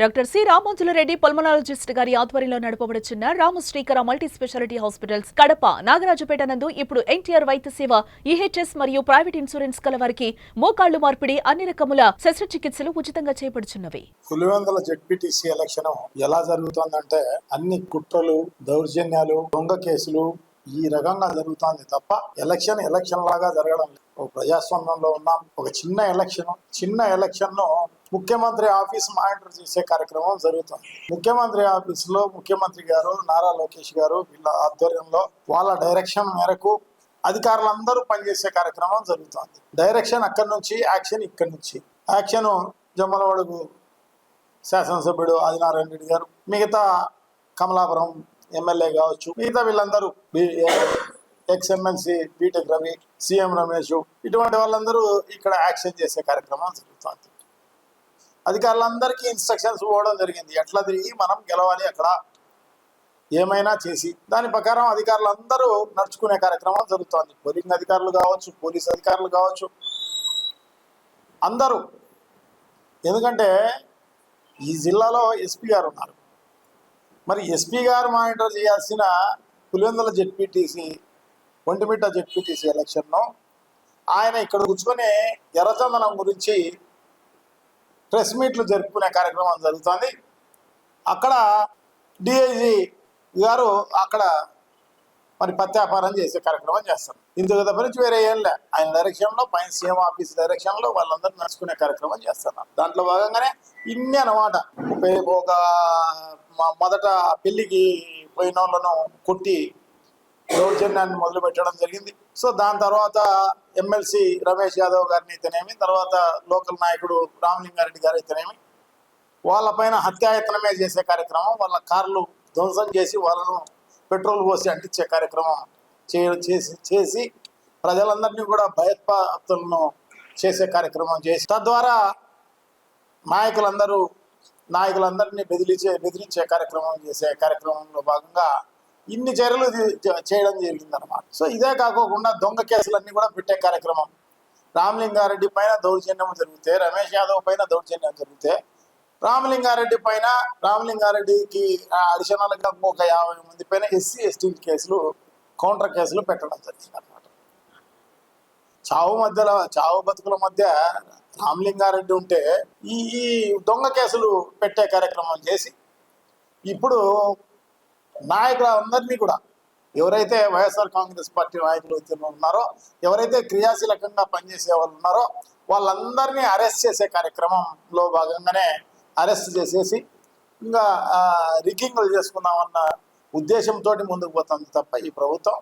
Doctor C రామోజులరెడ్డి pulmonologist గారి ఆధ్వర్యంలో నడపబడుచున్న Ramasrikara multi speciality hospitals Kadapa Nagarajupeta నందు ఇప్పుడు ఎన్టీఆర్ వైద్య సేవ ఈహెచ్ఎస్ మరియు ప్రైవేట్ ఇన్సూరెన్స్ కల వారికి మోకాళ్లు మార్పిడి అన్ని రకముల శస్త్రచికిత్సలు ఉచితంగా చేపడుచున్నవి. పులివెందుల జెడ్పీటీసీ ఎలక్షన్ ఎలా జరుగుతుందంటే అన్ని కుట్రలు, దౌర్జన్యాలు, దొంగ కేసులు ఈ రకంగా జరుగుతుంది తప్ప ఎలక్షన్ లాగా జరగడం లేదు. ఒక ప్రజాస్వామ్యంలో ఉన్నాం. ఒక చిన్న ఎలక్షన్ ను ముఖ్యమంత్రి ఆఫీస్ మానిటర్ చేసే కార్యక్రమం జరుగుతుంది. ముఖ్యమంత్రి ఆఫీస్ లో ముఖ్యమంత్రి గారు నారా లోకేష్ గారు వీళ్ళ ఆధ్వర్యంలో వాళ్ళ డైరెక్షన్ మేరకు అధికారులందరూ పనిచేసే కార్యక్రమం జరుగుతుంది. డైరెక్షన్ అక్కడి నుంచి, యాక్షన్ ఇక్కడి నుంచి. యాక్షన్ జమ్మలమడుగు శాసనసభ్యుడు ఆదినారాయణ రెడ్డి గారు, మిగతా కమలాపురం ఎమ్మెల్యే కావచ్చు, మిగతా వీళ్ళందరూ ex MLC BTech Ravi, CM Ramesh, ఇటువంటి వాళ్ళందరూ ఇక్కడ యాక్షన్ చేసే కార్యక్రమం జరుగుతుంది. అధికారులందరికీ ఇన్స్ట్రక్షన్స్ ఇవ్వడం జరిగింది. ఎట్లా తిరిగి మనం గెలవాలి, అక్కడ ఏమైనా చేసి దాని ప్రకారం అధికారులందరూ నడుచుకునే కార్యక్రమం జరుగుతుంది. పోలింగ్ అధికారులు కావచ్చు, పోలీస్ అధికారులు కావచ్చు, అందరూ. ఎందుకంటే ఈ జిల్లాలో ఎస్పీ గారు ఉన్నారు. మరి ఎస్పీ గారు మానిటర్ చేయాల్సిన పులివెందుల జెడ్పీటీసీ, ఒంటిమిట్ట జెడ్పీటీసీ ఎలక్షన్ను ఆయన ఇక్కడ కూర్చొని ఎర్రచందనం గురించి ప్రెస్ మీట్లు జరుపుకునే కార్యక్రమం జరుగుతుంది. అక్కడ డిఐజీ గారు అక్కడ మరి పత్యాపారం చేసే కార్యక్రమం చేస్తారు. ఇందుకు తప్పనించి వేరే ఏం లే. ఆయన డైరెక్షన్లో, పైన సీఎం ఆఫీస్ డైరెక్షన్లో వాళ్ళందరూ నడుచుకునే కార్యక్రమం చేస్తున్నారు. దాంట్లో భాగంగానే ఇన్ని అన్నమాట. ఒక మొదట పెళ్లికి పోయిన వాళ్ళను కొట్టి దౌర్జన్యాన్ని మొదలు పెట్టడం జరిగింది. సో దాని తర్వాత ఎమ్మెల్సీ రమేష్ యాదవ్ గారిని అయితేనేమి, తర్వాత లోకల్ నాయకుడు రామలింగారెడ్డి గారు అయితేనేమి, వాళ్ళపైన హత్యాయత్నమే చేసే కార్యక్రమం, వాళ్ళ కార్లు ధ్వంసం చేసి వాళ్ళను పెట్రోల్ పోసి అంటించే కార్యక్రమం చేసి ప్రజలందరినీ కూడా భయోత్పాదనను చేసే కార్యక్రమం చేసి తద్వారా నాయకులందరినీ బెదిరించే కార్యక్రమం చేసే కార్యక్రమంలో భాగంగా ఇన్ని చర్యలు చేయడం జరిగిందనమాట. సో ఇదే కాకోకుండా దొంగ కేసులన్నీ కూడా పెట్టే కార్యక్రమం. రామలింగారెడ్డి పైన దౌర్జన్యం జరిగితే, రమేష్ యాదవ్ పైన దౌర్జన్యం జరిగితే, రామలింగారెడ్డికి అడిషనల్గా ఒక 50 మంది పైన ఎస్సీ ఎస్టీ కేసులు, కౌంటర్ కేసులు పెట్టడం జరిగింది అనమాట. చావు బతుకుల మధ్య రామలింగారెడ్డి ఉంటే ఈ దొంగ కేసులు పెట్టే కార్యక్రమం చేసి ఇప్పుడు నాయకులందరినీ కూడా, ఎవరైతే వైఎస్ఆర్ కాంగ్రెస్ పార్టీ నాయకులు ఉన్నారో, ఎవరైతే క్రియాశీలకంగా పనిచేసే వాళ్ళు ఉన్నారో వాళ్ళందరినీ అరెస్ట్ చేసే కార్యక్రమంలో భాగంగానే అరెస్ట్ చేసేసి ఇంకా రిగ్గింగ్లు చేసుకుందామన్న ఉద్దేశంతో ముందుకు పోతుంది తప్ప ఈ ప్రభుత్వం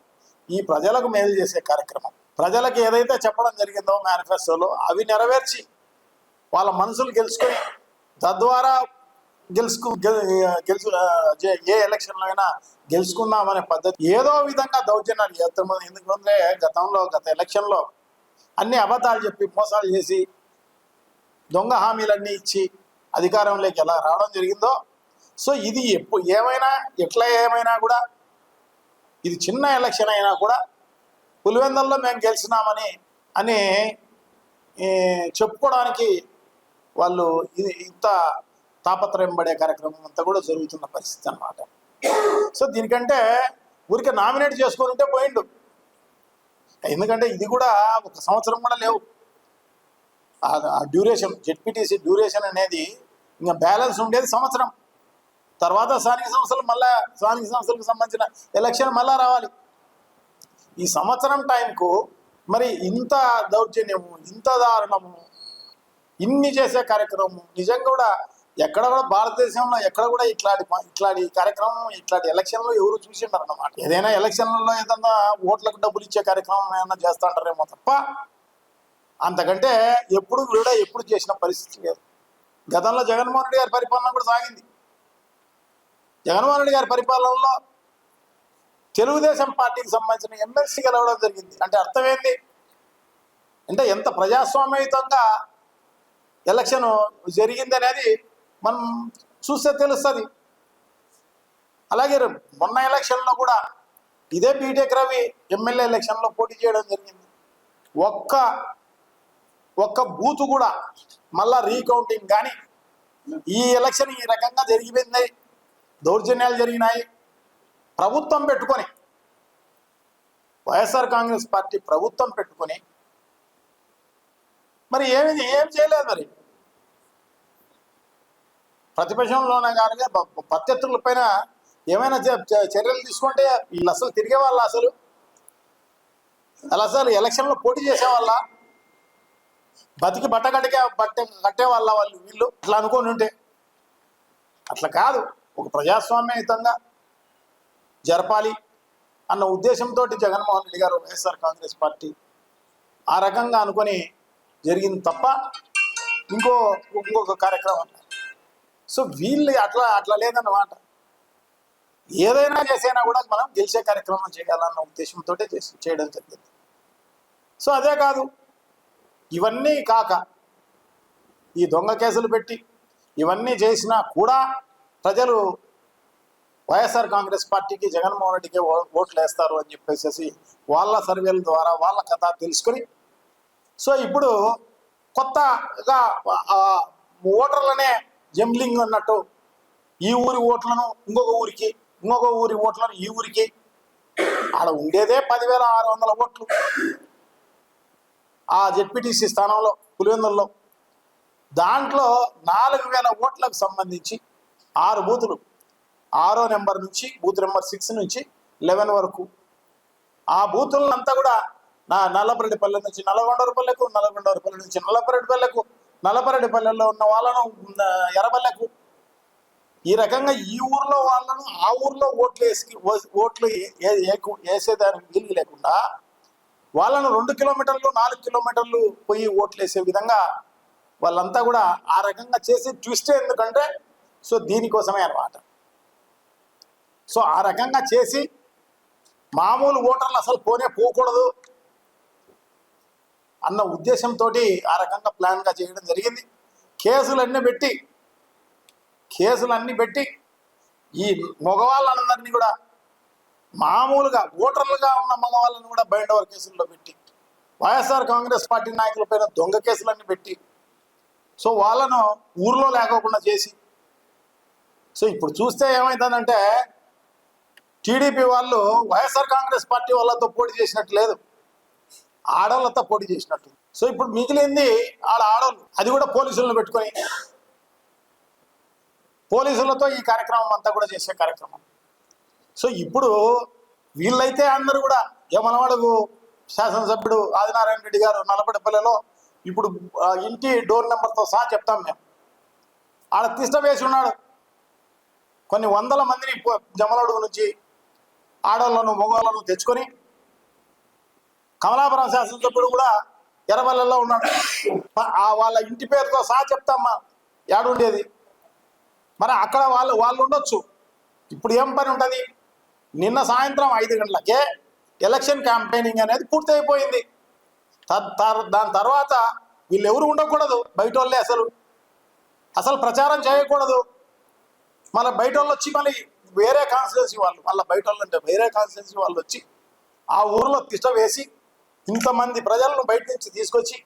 ఈ ప్రజలకు మేలు చేసే కార్యక్రమం, ప్రజలకు ఏదైతే చెప్పడం జరిగిందో మేనిఫెస్టోలో అవి నెరవేర్చి వాళ్ళ మనసులు గెలుచుకొని తద్వారా ఏ ఎలక్షన్లో అయినా గెలుచుకుందామనే పద్ధతి ఏదో విధంగా దౌర్జన్యాలు చేస్తామని. ఎందుకంటే గత ఎలక్షన్లో అన్ని అబద్ధాలు చెప్పి మోసాలు చేసి దొంగ హామీలన్నీ ఇచ్చి అధికారంలోకి ఎలా రావడం జరిగిందో, సో ఇది ఎట్లా ఏమైనా కూడా ఇది చిన్న ఎలక్షన్ అయినా కూడా పులివెందుల్లో మేము గెలిచినామని చెప్పుకోవడానికి వాళ్ళు ఇంత తాపత్రయం పడే కార్యక్రమం అంతా కూడా జరుగుతున్న పరిస్థితి అన్నమాట. సో దీనికంటే ఊరికే నామినేట్ చేసుకొని ఉంటే పోయిండు. ఎందుకంటే ఇది కూడా 1 సంవత్సరం కూడా లేవు. ఆ డ్యూరేషన్, జెడ్పీటీసీ డ్యూరేషన్ అనేది ఇంకా బ్యాలెన్స్ ఉండేది సంవత్సరం. తర్వాత స్థానిక సంస్థలకు సంబంధించిన ఎలక్షన్ మళ్ళా రావాలి. ఈ సంవత్సరం టైంకు మరి ఇంత దౌర్జన్యము, ఇంత దారుణము, ఇన్ని చేసే కార్యక్రమం నిజంగా కూడా ఎక్కడ కూడా భారతదేశంలో ఎక్కడ కూడా ఇట్లాంటి కార్యక్రమం, ఇట్లాంటి ఎలక్షన్లో ఎవరు చూసింటారు అన్నమాట. ఏదైనా ఎలక్షన్లలో ఏదన్నా ఓట్లకు డబ్బులు ఇచ్చే కార్యక్రమం ఏమన్నా చేస్తూ ఉంటారేమో తప్ప అంతకంటే ఎప్పుడు చేసిన పరిస్థితి లేదు. గతంలో జగన్మోహన్ రెడ్డి గారి పరిపాలన కూడా సాగింది. జగన్మోహన్ రెడ్డి గారి పరిపాలనలో తెలుగుదేశం పార్టీకి సంబంధించిన ఎమ్మెల్సీ గెలవడం జరిగింది. అంటే అర్థం ఏంటి అంటే ఎంత ప్రజాస్వామ్యయుతంగా ఎలక్షన్ జరిగింది అనేది మనం చూస్తే తెలుస్తుంది. అలాగే మొన్న ఎలక్షన్లో కూడా ఇదే బీటెక్ రవి ఎమ్మెల్యే ఎలక్షన్లో పోటీ చేయడం జరిగింది. ఒక్క బూత్ కూడా మళ్ళా రీకౌంటింగ్ కానీ ఈ ఎలక్షన్ ఈ రకంగా జరిగిపోయింది, దౌర్జన్యాలు జరిగినాయి. ప్రభుత్వం పెట్టుకొని, వైఎస్ఆర్ కాంగ్రెస్ పార్టీ ప్రభుత్వం పెట్టుకొని మరి ఏం చేయలేదు. మరి ప్రతిపక్షంలోనే కానీ ప్రత్యర్థుల పైన ఏమైనా చర్యలు తీసుకుంటే వీళ్ళు అసలు తిరిగే వాళ్ళ, అసలు ఎలక్షన్లో పోటీ చేసేవాళ్ళ, బతికి కట్టే వాళ్ళ వీళ్ళు అట్లా అనుకొని ఉంటే. అట్లా కాదు, ఒక ప్రజాస్వామ్యయుతంగా జరపాలి అన్న ఉద్దేశంతో జగన్మోహన్ రెడ్డి గారు, వైఎస్ఆర్ కాంగ్రెస్ పార్టీ ఆ రకంగా అనుకొని జరిగింది తప్ప ఇంకొక కార్యక్రమం. సో వీళ్ళు అట్లా లేదన్నమాట. ఏదైనా చేసైనా కూడా మనం గెలిచే కార్యక్రమం చేయాలన్న ఉద్దేశంతో చేయడం జరిగింది. సో అదే కాదు, ఇవన్నీ కాక ఈ దొంగ కేసులు పెట్టి ఇవన్నీ చేసినా కూడా ప్రజలు వైఎస్ఆర్ కాంగ్రెస్ పార్టీకి, జగన్మోహన్ రెడ్డికి ఓట్లు వేస్తారు అని చెప్పేసి వాళ్ళ సర్వేల ద్వారా వాళ్ళ కథ తెలుసుకొని, సో ఇప్పుడు కొత్తగా ఓటర్లనే జంబ్లింగ్ అన్నట్టు ఈ ఊరి ఓట్లను ఇంకొక ఊరికి, ఇంకొక ఊరి ఓట్లను ఈ ఊరికి, ఆడ ఉండేదే 10,600 ఓట్లు ఆ జెడ్పీటీసీ స్థానంలో పులివెందుల్లో. దాంట్లో 4,000 ఓట్లకు సంబంధించి 6 బూతులు, 6వ నెంబర్ నుంచి బూత్ నెంబర్ 6 నుంచి 11 వరకు ఆ బూతులంతా కూడా నల్లపరెడ్డిపల్లె నుంచి నల్లగొండవరపల్లెకు, నల్లగొండవరపల్లె నుంచి నల్లపరెడ్డిపల్లెకు, నల్లపరెడ్డిపల్లెలో ఉన్న వాళ్ళను ఎర్రబల్లెకు, ఈ రకంగా ఈ ఊర్లో వాళ్ళను ఆ ఊర్లో ఓట్లు వేసేదానికి వీలు లేకుండా వాళ్ళను 2 కిలోమీటర్లు 4 కిలోమీటర్లు పోయి ఓట్లు వేసే విధంగా వాళ్ళంతా కూడా ఆ రకంగా చేసి ట్విస్ట్. ఎందుకంటే సో దీనికోసమే అన్నమాట. సో ఆ రకంగా చేసి మామూలు ఓటర్లు అసలు పోకూడదు అన్న ఉద్దేశంతో ఆ రకంగా ప్లాన్గా చేయడం జరిగింది. కేసులన్నీ పెట్టి ఈ మగవాళ్ళందరినీ కూడా, మామూలుగా ఓటర్లుగా ఉన్న మగవాళ్ళని కూడా బైండ్ ఓవర్ కేసుల్లో పెట్టి, వైఎస్ఆర్ కాంగ్రెస్ పార్టీ నాయకులపైన దొంగ కేసులన్నీ పెట్టి, సో వాళ్ళను ఊర్లో లేకోకుండా చేసి, సో ఇప్పుడు చూస్తే ఏమవుతుందంటే టీడీపీ వాళ్ళు వైఎస్ఆర్ కాంగ్రెస్ పార్టీ వాళ్ళతో పోటీ చేసినట్టు లేదు, ఆడవాళ్ళతో పోటీ చేసినట్టు. సో ఇప్పుడు మిగిలింది ఆడవాళ్ళు, అది కూడా పోలీసులను పెట్టుకొని పోలీసులతో ఈ కార్యక్రమం అంతా కూడా చేసే కార్యక్రమం. సో ఇప్పుడు వీళ్ళైతే అందరూ కూడా యమనవాడకు శాసనసభ్యుడు ఆదినారాయణ రెడ్డి గారు నల్లపరెడ్డిపల్లెలో ఇప్పుడు ఇంటి డోర్ నెంబర్తో సహా చెప్తాం మేము, ఆడ తిష్ట వేసి ఉన్నాడు. కొన్ని 100 మందిని జమలడుగు నుంచి ఆడవాళ్ళను మగవాళ్ళను తెచ్చుకొని, కమలాపురం శాసనసభ్యుడు కూడా ఎర్రబల్లెల్లో ఉన్నాడు. వాళ్ళ ఇంటి పేరుతో సహా చెప్తామ్మా ఏడుండేది. మరి అక్కడ వాళ్ళు ఉండొచ్చు. ఇప్పుడు ఏం పని ఉంటుంది? నిన్న సాయంత్రం 5 గంటలకే ఎలక్షన్ క్యాంపెయినింగ్ అనేది పూర్తయిపోయింది. దాని తర్వాత వీళ్ళు ఎవరు ఉండకూడదు, బయట వాళ్ళే అసలు ప్రచారం చేయకూడదు. మళ్ళీ బయట వాళ్ళు వచ్చి మళ్ళీ వేరే కాన్స్టిట్యున్సీ వాళ్ళు, మళ్ళీ బయట వాళ్ళు అంటే వేరే కాన్స్టిట్యున్సీ వాళ్ళు వచ్చి ఆ ఊరిలో తిష్ట వేసి ఇంతమంది ప్రజలను బయట నుంచి తీసుకొచ్చి